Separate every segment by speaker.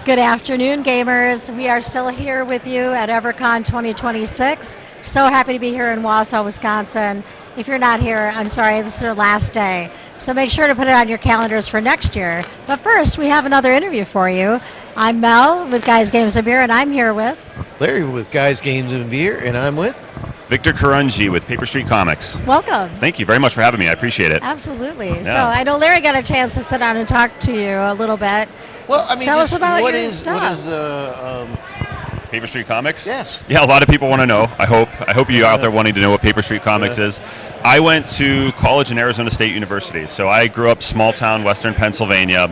Speaker 1: Good afternoon, gamers. We are still here with you at EverCon 2026. So happy to be here in Wausau, Wisconsin. If you're not here, I'm sorry, this is our last day. So make sure to put it on your calendars for next year. But first, we have another interview for you. I'm Mel with Guys, Games, and Beer, and I'm here with
Speaker 2: Larry with Guys, Games, and Beer, and I'm with
Speaker 3: Victor Karunji with Paper Street Comics.
Speaker 1: Welcome.
Speaker 3: Thank you very much for having me. I appreciate it.
Speaker 1: Absolutely.
Speaker 3: Yeah.
Speaker 1: So I know Larry got a chance to sit down and talk to you a little bit.
Speaker 2: Well, I mean,
Speaker 1: Tell us about
Speaker 2: what
Speaker 1: your
Speaker 2: is
Speaker 1: stuff.
Speaker 3: Paper Street Comics?
Speaker 2: Yes.
Speaker 3: Yeah, a lot of people want to know. I hope you out there wanting to know what Paper Street Comics is. I went to college in Arizona State University. So I grew up small town, western Pennsylvania.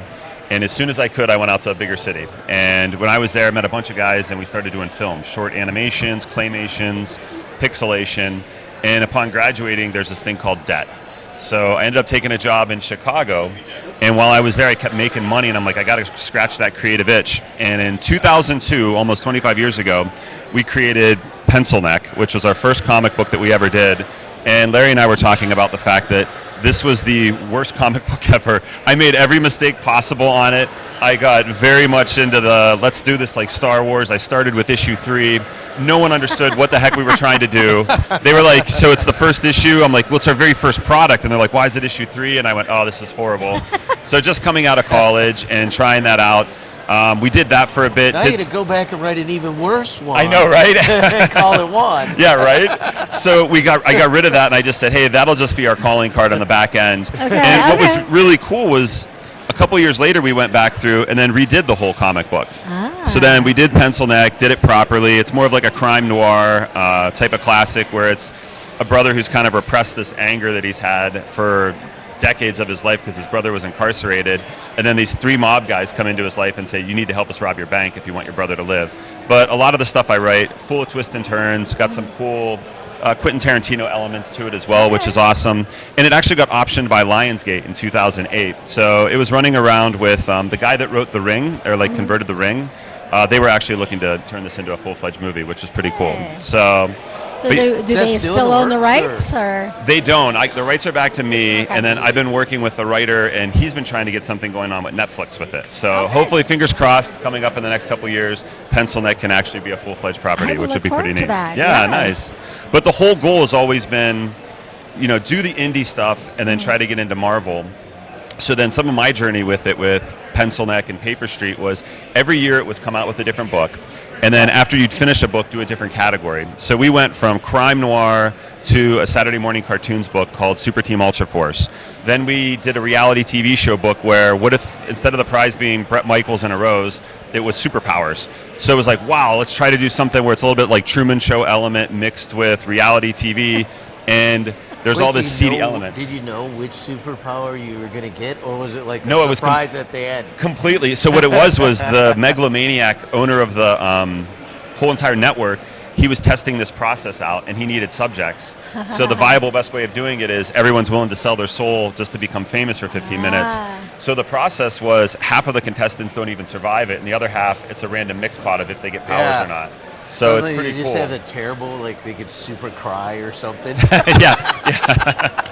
Speaker 3: And as soon as I could, I went out to a bigger city. And when I was there, I met a bunch of guys and we started doing film, short animations, claymations, pixelation. And upon graduating, there's this thing called debt. So I ended up taking a job in Chicago. And while I was there, I kept making money, and I'm like, I got to scratch that creative itch. And in 2002, almost 25 years ago, we created Pencil Neck, which was our first comic book that we ever did. And Larry and I were talking about the fact that this was the worst comic book ever. I made every mistake possible on it. I got very much into the let's do this like Star Wars. I started with issue 3. No one understood what the heck we were trying to do. They were like, so it's the first issue? I'm like, well, it's our very first product. And they're like, why is it issue 3? And I went, oh, this is horrible. So just coming out of college and trying that out. We did that for a bit.
Speaker 2: Now you got to go back and write an even worse one.
Speaker 3: I know, right?
Speaker 2: Call it one.
Speaker 3: Yeah, right? So I got rid of that, and I just said, hey, that'll just be our calling card on the back end. And what was really cool was a couple years later, we went back through and then redid the whole comic book. So then we did Pencil Neck, did it properly. It's more of like a crime noir type of classic where it's a brother who's kind of repressed this anger that he's had for decades of his life because his brother was incarcerated, and then these 3 mob guys come into his life and say, you need to help us rob your bank if you want your brother to live. But a lot of the stuff I write, full of twists and turns, got some cool Quentin Tarantino elements to it as well, which is awesome. And it actually got optioned by Lionsgate in 2008. So it was running around with the guy that wrote The Ring, or like converted The Ring. They were actually looking to turn this into a full-fledged movie, which is pretty cool. So
Speaker 1: do they still own the rights? Or?
Speaker 3: They don't. The rights are back to me, and then I've been working with the writer, and he's been trying to get something going on with Netflix with it. So hopefully, fingers crossed, coming up in the next couple years, Pencil Neck can actually be a full-fledged property, which would be pretty neat.
Speaker 1: Yeah,
Speaker 3: nice. But the whole goal has always been, do the indie stuff and then try to get into Marvel. So then some of my journey with it, with Pencil Neck and Paper Street, was every year it was come out with a different book. And then after you'd finish a book, do a different category. So we went from crime noir to a Saturday morning cartoons book called Super Team Ultra Force. Then we did a reality TV show book where what if instead of the prize being Bret Michaels and a rose, it was superpowers. So it was like, wow, let's try to do something where it's a little bit like Truman Show element mixed with reality TV. And there's all this seedy element.
Speaker 2: Did you know which superpower you were going to get, or was it like a
Speaker 3: No,
Speaker 2: surprise at the end?
Speaker 3: Completely. So what it was the megalomaniac owner of the whole entire network, he was testing this process out, and he needed subjects. So the viable best way of doing it is everyone's willing to sell their soul just to become famous for 15 minutes. So the process was half of the contestants don't even survive it, and the other half, it's a random mix pot of if they get powers or not. So it's pretty cool.
Speaker 2: They just have a terrible, like they could super cry or something.
Speaker 3: yeah.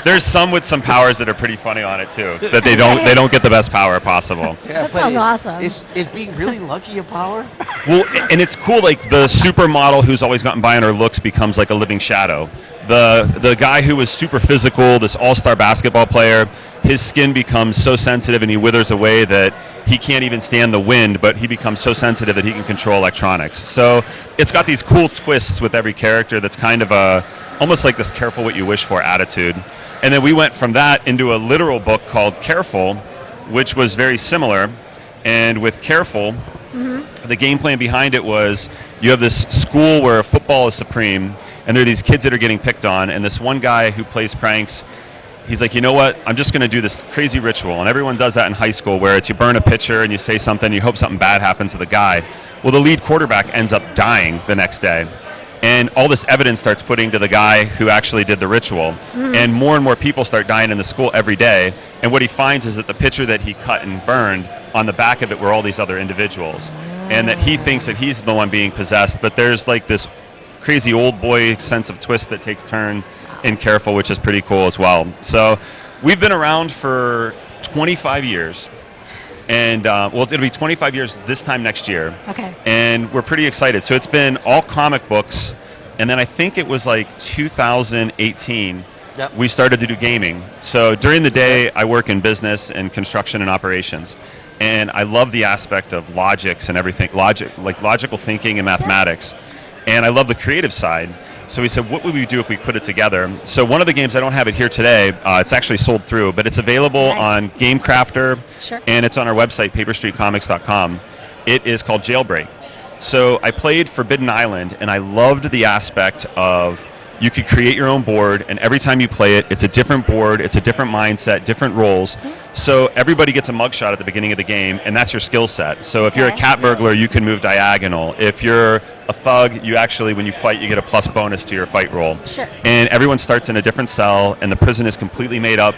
Speaker 3: There's some with some powers that are pretty funny on it too, that they don't get the best power possible.
Speaker 2: Yeah,
Speaker 1: that sounds awesome.
Speaker 2: Is being really lucky a power?
Speaker 3: Well, and it's cool. Like the supermodel who's always gotten by on her looks becomes like a living shadow. The guy who was super physical, this all-star basketball player, his skin becomes so sensitive and he withers away that he can't even stand the wind, but he becomes so sensitive that he can control electronics. So it's got these cool twists with every character that's kind of almost like this careful what you wish for attitude. And then we went from that into a literal book called Careful, which was very similar. And with Careful, the game plan behind it was you have this school where football is supreme, and there are these kids that are getting picked on, and this one guy who plays pranks, he's like, you know what, I'm just going to do this crazy ritual. And everyone does that in high school where it's you burn a pitcher and you say something, you hope something bad happens to the guy. Well, the lead quarterback ends up dying the next day. And all this evidence starts putting to the guy who actually did the ritual. And more people start dying in the school every day. And what he finds is that the pitcher that he cut and burned, on the back of it were all these other individuals. And that he thinks that he's the one being possessed. But there's like this crazy old boy sense of twist that takes turn in Careful, which is pretty cool as well. So we've been around for 25 years. And well, it'll be 25 years this time next year.
Speaker 1: Okay.
Speaker 3: And we're pretty excited. So it's been all comic books, and then I think it was like 2018.
Speaker 2: Yep.
Speaker 3: We started to do gaming. So during the day, I work in business and construction and operations, and I love the aspect of logics and everything, logical thinking and mathematics, and I love the creative side. So we said, what would we do if we put it together? So one of the games, I don't have it here today, it's actually sold through, but it's available
Speaker 1: Nice.
Speaker 3: on GameCrafter,
Speaker 1: Sure.
Speaker 3: and it's on our website, paperstreetcomics.com. It is called Jailbreak. So I played Forbidden Island, and I loved the aspect of you could create your own board, and every time you play it, it's a different board, it's a different mindset, different roles. So everybody gets a mugshot at the beginning of the game, and that's your skill set. So if you're a
Speaker 1: Okay.
Speaker 3: cat burglar, you can move diagonal. If you're a thug, you actually, when you fight, you get a plus bonus to your fight roll.
Speaker 1: Sure.
Speaker 3: And everyone starts in a different cell, and the prison is completely made up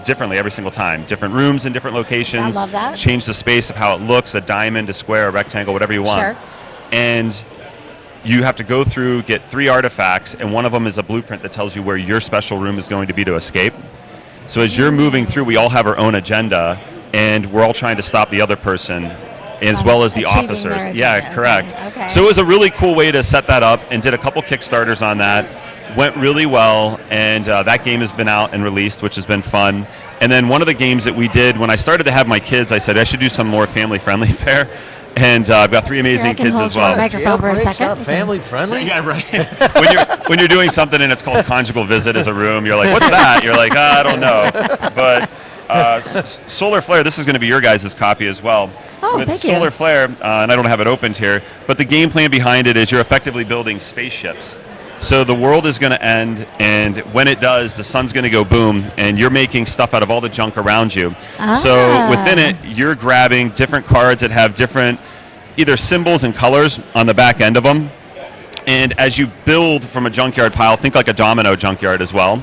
Speaker 3: differently every single time. Different rooms in different locations.
Speaker 1: I love that.
Speaker 3: Change the space of how it looks, a diamond, a square, a rectangle, whatever you want.
Speaker 1: Sure.
Speaker 3: And you have to go through, get 3 artifacts, and one of them is a blueprint that tells you where your special room is going to be to escape. So as you're moving through, we all have our own agenda, and we're all trying to stop the other person, as well as the
Speaker 1: Achieving
Speaker 3: officers.
Speaker 1: their
Speaker 3: Yeah,
Speaker 1: agenda.
Speaker 3: correct.
Speaker 1: Okay.
Speaker 3: So it was a really cool way to set that up, and did a couple Kickstarters on that. Went really well, and that game has been out and released, which has been fun. And then one of the games that we did, when I stared to have my kids, I said I should do some more family-friendly fare. And I've got 3 amazing
Speaker 1: Here, I can
Speaker 3: kids
Speaker 1: hold
Speaker 3: as
Speaker 1: your
Speaker 3: well.
Speaker 1: microphone for a
Speaker 2: Jailbreak's
Speaker 1: second.
Speaker 2: not family friendly.
Speaker 3: Yeah, right. when you're doing something and it's called conjugal visit as a room, you're like, what's that? You're like, I don't know. But Solar Flare, this is going to be your guys' copy as well.
Speaker 1: Oh,
Speaker 3: With
Speaker 1: thank you.
Speaker 3: Solar Flare, and I don't have it opened here, but the game plan behind it is you're effectively building spaceships. So the world is going to end, and when it does, the sun's going to go boom, and you're making stuff out of all the junk around you. So
Speaker 1: Ah.
Speaker 3: within it, you're grabbing different cards that have different either symbols and colors on the back end of them. And as you build from a junkyard pile, think like a domino junkyard as well,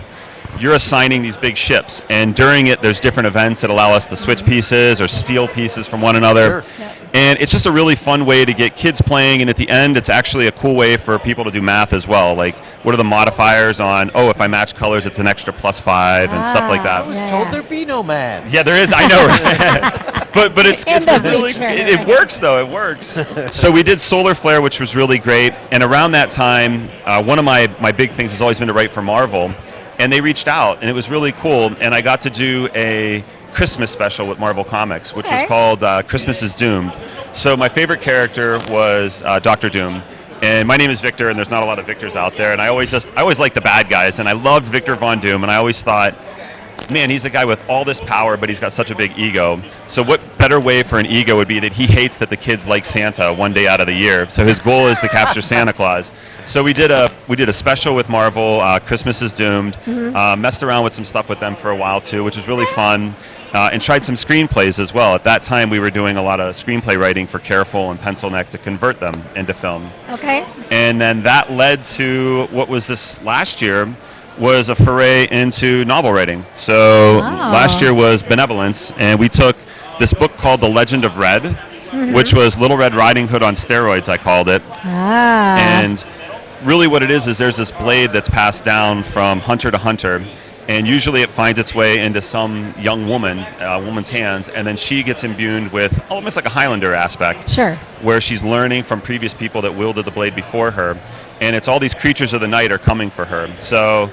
Speaker 3: you're assigning these big ships. And during it, there's different events that allow us to switch pieces or steal pieces from one another.
Speaker 2: Sure.
Speaker 3: And it's just a really fun way to get kids playing. And at the end, it's actually a cool way for people to do math as well. Like, what are the modifiers on, if I match colors, it's an extra +5 and stuff like
Speaker 2: I
Speaker 3: that.
Speaker 2: was
Speaker 1: Yeah,
Speaker 2: told
Speaker 1: yeah.
Speaker 2: there'd be no math.
Speaker 3: Yeah, there is. I know, right? but it's
Speaker 1: In the
Speaker 3: really
Speaker 1: future.
Speaker 3: it works though. It works. So we did Solar Flare, which was really great. And around that time, one of my big things has always been to write for Marvel, and they reached out, and it was really cool. And I got to do a Christmas special with Marvel Comics, which was
Speaker 1: Okay.
Speaker 3: called Christmas is Doomed. So my favorite character was Doctor Doom. And my name is Victor, and there's not a lot of Victors out there. And I always like the bad guys, and I loved Victor Von Doom, and I always thought, man, he's a guy with all this power, but he's got such a big ego. So what better way for an ego would be that he hates that the kids like Santa one day out of the year. So his goal is to capture Santa Claus. So we did a special with Marvel, Christmas is Doomed. Messed around with some stuff with them for a while too, which was really fun. And tried some screenplays as well. At that time, we were doing a lot of screenplay writing for Careful and Pencil Neck to convert them into film.
Speaker 1: Okay.
Speaker 3: And then that led to what was this last year was a foray into novel writing. So
Speaker 1: Wow.
Speaker 3: last year was Benevolence, and we took this book called The Legend of Red, which was Little Red Riding Hood on steroids, I called it.
Speaker 1: Ah.
Speaker 3: And really what it is there's this blade that's passed down from hunter to hunter, and usually it finds its way into some young woman's hands, and then she gets imbued with almost like a Highlander aspect,
Speaker 1: Sure.
Speaker 3: where she's learning from previous people that wielded the blade before her, and it's all these creatures of the night are coming for her. So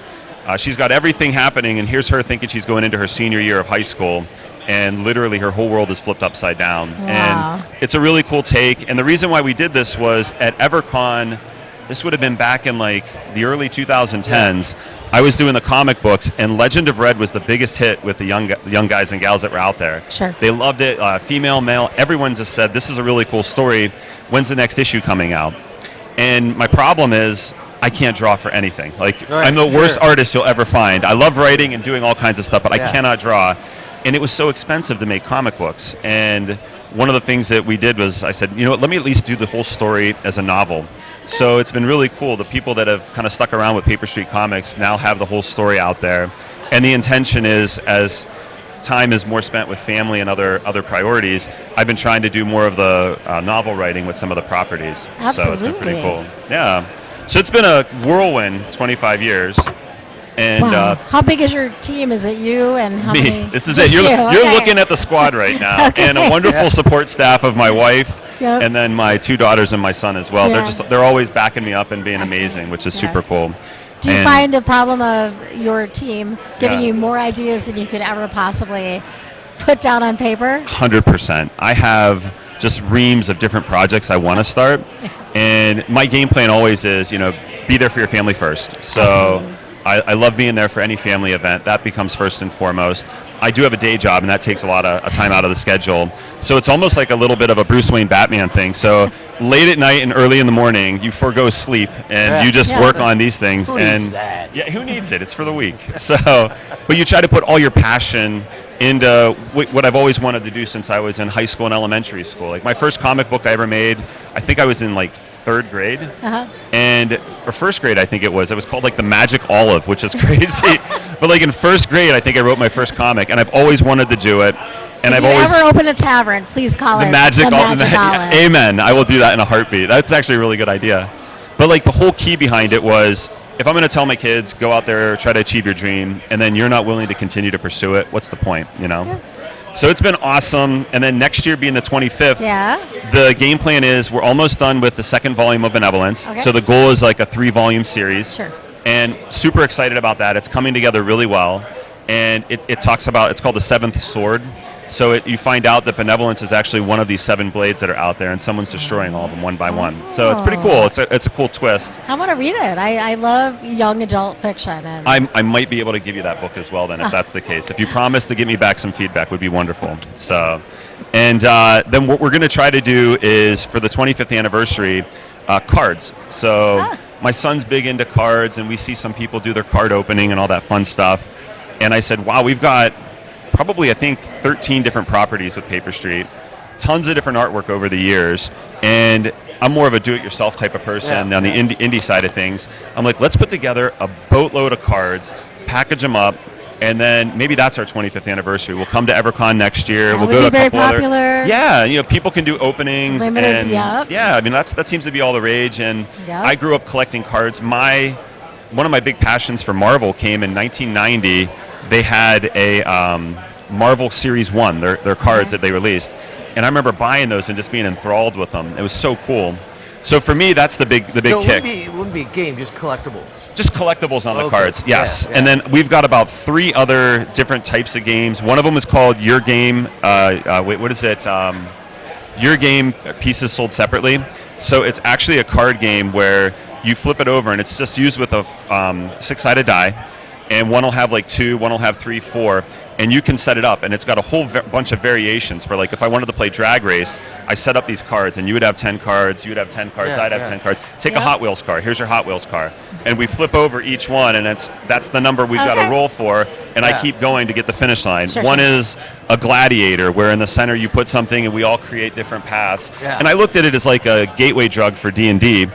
Speaker 3: she's got everything happening, and here's her thinking she's going into her senior year of high school, and literally her whole world is flipped upside down.
Speaker 1: Wow.
Speaker 3: And it's a really cool take, and the reason why we did this was at EverCon, this would have been back in like the early 2010s, I was doing the comic books, and Legend of Red was the biggest hit with the young guys and gals that were out there.
Speaker 1: Sure.
Speaker 3: They loved it, female, male, everyone just said, this is a really cool story. When's the next issue coming out? And my problem is, I can't draw for anything. Like,
Speaker 2: Right,
Speaker 3: I'm the worst
Speaker 2: sure.
Speaker 3: artist you'll ever find. I love writing and doing all kinds of stuff, but I
Speaker 2: Yeah.
Speaker 3: cannot draw. And it was so expensive to make comic books. And one of the things that we did was, I said, you know what, let me at least do the whole story as a novel. So it's been really cool. The people that have kind of stuck around with Paper Street Comics now have the whole story out there. And the intention is, as time is more spent with family and other priorities, I've been trying to do more of the novel writing with some of the properties. So it's been pretty
Speaker 1: Absolutely.
Speaker 3: cool. Yeah. So it's been a whirlwind 25 years. And
Speaker 1: Wow. How big is your team? Is it you and how
Speaker 3: me.
Speaker 1: many?
Speaker 3: This is
Speaker 1: Just
Speaker 3: it. You're
Speaker 1: Okay.
Speaker 3: looking at the squad right now,
Speaker 1: Okay.
Speaker 3: and a wonderful support staff of my wife,
Speaker 1: Yep.
Speaker 3: and then my 2 daughters and my son as well.
Speaker 1: Yeah.
Speaker 3: They're always backing me up and being
Speaker 1: Excellent.
Speaker 3: amazing, which is
Speaker 1: Yeah.
Speaker 3: super cool.
Speaker 1: Do you
Speaker 3: And
Speaker 1: find the problem of your team giving
Speaker 3: Yeah.
Speaker 1: you more ideas than you could ever possibly put down on paper?
Speaker 3: 100%. I have just reams of different projects I want to start, and my game plan always is, be there for your family first. So
Speaker 1: Absolutely.
Speaker 3: I love being there for any family event. That becomes first and foremost. I do have a day job, and that takes a lot of time out of the schedule. So it's almost like a little bit of a Bruce Wayne Batman thing. So late at night and early in the morning, you forego sleep, and
Speaker 2: Yeah.
Speaker 3: you just
Speaker 1: Yeah.
Speaker 3: work on these things.
Speaker 2: Who
Speaker 3: and
Speaker 2: needs that?
Speaker 3: Yeah, who needs it? It's for the week. So, but you try to put all your passion into what I've always wanted to do since I was in high school and elementary school. Like my first comic book I ever made, I think I was in like 3rd grade.
Speaker 1: Uh-huh.
Speaker 3: Or 1st grade, I think it was. It was called like The Magic Olive, which is crazy. But like in 1st grade, I think I wrote my first comic, and I've always wanted to do it. And
Speaker 1: If
Speaker 3: I've
Speaker 1: you
Speaker 3: always
Speaker 1: ever open a tavern, please call
Speaker 3: the
Speaker 1: it
Speaker 3: magic,
Speaker 1: the Magic Olive.
Speaker 3: Amen. I will do that in a heartbeat. That's actually a really good idea. But like the whole key behind it was, if I'm going to tell my kids, go out there, try to achieve your dream, and then you're not willing to continue to pursue it, what's the point?
Speaker 1: Yeah.
Speaker 3: So it's been awesome. And then next year being the 25th,
Speaker 1: Yeah.
Speaker 3: the game plan is we're almost done with the 2nd volume of Benevolence.
Speaker 1: Okay.
Speaker 3: So the goal is like a 3-volume series.
Speaker 1: Sure.
Speaker 3: And super excited about that. It's coming together really well. And it talks about, it's called the 7th Sword. So you find out that Benevolence is actually one of these 7 blades that are out there, and someone's destroying all of them one by one. So it's pretty cool. It's a cool twist.
Speaker 1: I want to read it. I love young adult fiction. And
Speaker 3: I might be able to give you that book as well then, if that's the case. If you promise to give me back some feedback, would be wonderful. So, and then what we're going to try to do is, for the 25th anniversary, cards. So my son's big into cards, and we see some people do their card opening and all that fun stuff. And I said, wow, we've got probably, I think, 13 different properties with Paper Street, tons of different artwork over the years, and I'm more of a do-it-yourself type of person on the indie side of things. I'm like, let's put together a boatload of cards, package them up, and then maybe that's our 25th anniversary. We'll come to EverCon next year.
Speaker 1: That
Speaker 3: We'll
Speaker 1: would
Speaker 3: go to
Speaker 1: be
Speaker 3: a
Speaker 1: very
Speaker 3: couple
Speaker 1: popular.
Speaker 3: other. Yeah, people can do openings.
Speaker 1: Limited,
Speaker 3: and
Speaker 1: yep.
Speaker 3: yeah, I mean that seems to be all the rage. And
Speaker 1: Yep.
Speaker 3: I grew up collecting cards. One of my big passions for Marvel came in 1990. They had a Marvel Series 1, their cards that they released. And I remember buying those and just being enthralled with them. It was so cool. So for me, that's the big
Speaker 2: So
Speaker 3: kick.
Speaker 2: it wouldn't be a game, just collectibles.
Speaker 3: Just collectibles on the
Speaker 2: Okay.
Speaker 3: cards, yes.
Speaker 2: Yeah,
Speaker 3: And
Speaker 2: yeah.
Speaker 3: then we've got about 3 other different types of games. One of them is called Your Game. What is it? Your Game pieces sold separately. So it's actually a card game where you flip it over, and it's just used with a 6-sided die. And one will have like 2, one will have 3, 4. And you can set it up, and it's got a whole bunch of variations for, like, if I wanted to play Drag Race, I set up these cards, and you would have 10 cards, you would have 10 cards,
Speaker 2: Yeah,
Speaker 3: I'd have
Speaker 2: yeah.
Speaker 3: 10 cards. Take
Speaker 1: Yeah.
Speaker 3: a Hot Wheels car. Here's your Hot Wheels car. And we flip over each one, and that's the number we've got to
Speaker 1: Okay.
Speaker 3: roll for, and I
Speaker 2: Yeah.
Speaker 3: keep going to get the finish line.
Speaker 1: Sure,
Speaker 3: One
Speaker 1: sure.
Speaker 3: is a gladiator, where in the center you put something, and we all create different paths.
Speaker 2: Yeah.
Speaker 3: And I looked at it as like a gateway drug for D&D.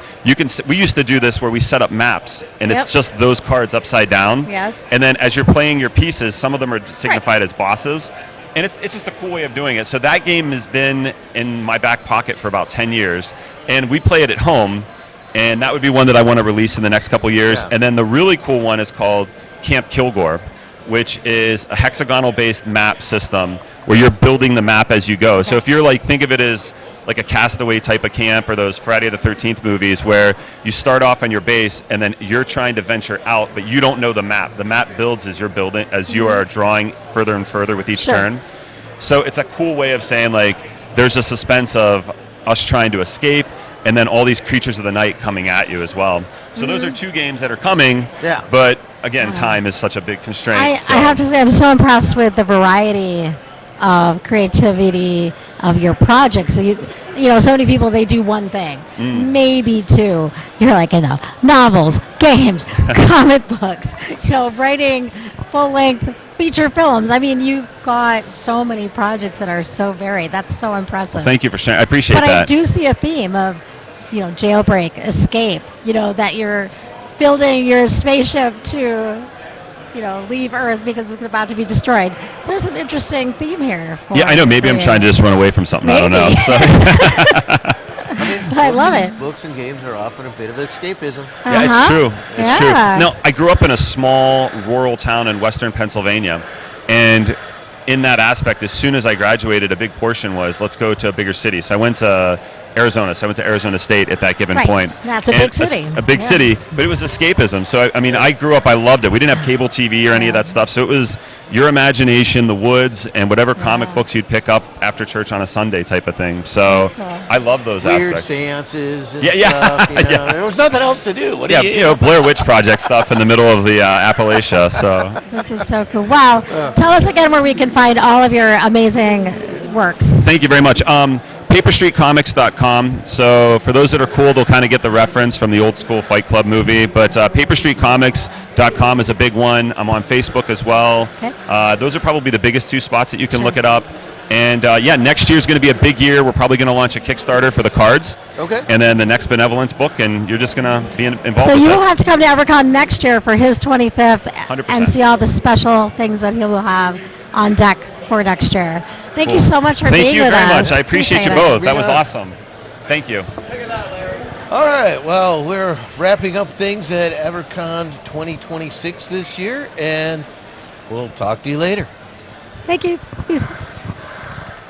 Speaker 3: We used to do this where we set up maps, and
Speaker 1: Yep.
Speaker 3: it's just those cards upside down.
Speaker 1: Yes.
Speaker 3: And then as you're playing your pieces, some of them are signified as bosses. And it's just a cool way of doing it. So that game has been in my back pocket for about 10 years. And we play it at home. And that would be one that I want to release in the next couple years.
Speaker 2: Yeah.
Speaker 3: And then the really cool one is called Camp Kilgore, which is a hexagonal-based map system where you're building the map as you go. So if you're like, think of it as like a Castaway type of camp, or those Friday the 13th movies where you start off on your base and then you're trying to venture out, but you don't know the map. The map builds as you're building, as you are drawing further and further with each
Speaker 1: Sure.
Speaker 3: turn. So it's a cool way of saying, like, there's a suspense of us trying to escape, and then all these creatures of the night coming at you as well. So those are 2 games that are coming.
Speaker 2: Yeah.
Speaker 3: But again, time is such a big constraint.
Speaker 1: I
Speaker 3: so.
Speaker 1: have to say, I'm so impressed with the variety of creativity of your projects. So so many people, they do one thing, maybe 2. You're like, novels, games, comic books, writing full-length feature films. I mean, you've got so many projects that are so varied. That's so impressive.
Speaker 3: Thank you for sharing. I appreciate
Speaker 1: But
Speaker 3: that.
Speaker 1: I do see a theme of, jailbreak, escape, that you're building your spaceship to, leave Earth because it's about to be destroyed. There's an interesting theme here.
Speaker 3: Yeah, I know. Maybe I'm trying to just run away from something. I don't know.
Speaker 1: Maybe.
Speaker 3: So,
Speaker 1: but I love it.
Speaker 2: Books and games are often a bit of escapism.
Speaker 3: Yeah, it's
Speaker 1: Uh-huh.
Speaker 3: true. It's true.
Speaker 1: Yeah.
Speaker 3: No, I grew up in a small rural town in western Pennsylvania, and in that aspect, as soon as I graduated, a big portion was let's go to a bigger city. So I went to Arizona. So I went to Arizona State at that given
Speaker 1: Right.
Speaker 3: point.
Speaker 1: That's a
Speaker 3: And
Speaker 1: big city.
Speaker 3: A big
Speaker 1: Yeah.
Speaker 3: city, but it was escapism. So I mean, I grew up. I loved it. We didn't have cable TV or any of that stuff. So it was your imagination, the woods, and whatever comic
Speaker 1: Yeah.
Speaker 3: books you'd pick up after church on a Sunday type of thing. So
Speaker 1: Cool.
Speaker 3: I love those
Speaker 2: Weird
Speaker 3: aspects.
Speaker 2: seances and
Speaker 3: Yeah, yeah,
Speaker 2: stuff. You know,
Speaker 3: yeah.
Speaker 2: There was nothing else to do. What
Speaker 3: Yeah,
Speaker 2: do you?
Speaker 3: you know, Blair Witch Project stuff in the middle of the Appalachia. So
Speaker 1: This is so cool. Wow. Tell us again where we can find all of your amazing works.
Speaker 3: thank you very much. PaperStreetComics.com. So for those that are cool, they'll kind of get the reference from the old school Fight Club movie. But PaperStreetComics.com is a big one. I'm on Facebook as well.
Speaker 1: Okay.
Speaker 3: Those are probably the biggest two spots that you can
Speaker 1: Sure.
Speaker 3: look it up. And yeah, next year's going to be a big year. We're probably going to launch a Kickstarter for the cards.
Speaker 2: Okay.
Speaker 3: And then the next Benevolence book, and you're just going to be involved
Speaker 1: So
Speaker 3: with
Speaker 1: you
Speaker 3: it.
Speaker 1: will have to come to EverCon next year for his 25th
Speaker 3: 100%.
Speaker 1: and see all the special things that he will have on deck for next year. Thank you
Speaker 3: Cool.
Speaker 1: so much for
Speaker 3: Thank
Speaker 1: being
Speaker 3: you
Speaker 1: with
Speaker 3: very
Speaker 1: us.
Speaker 3: much. I appreciate you
Speaker 1: it.
Speaker 3: both. That was
Speaker 2: Yeah.
Speaker 3: awesome. Thank you.
Speaker 2: All right. Well, we're wrapping up things at EverCon 2026 this year, and we'll talk to you later.
Speaker 1: Thank you. Peace.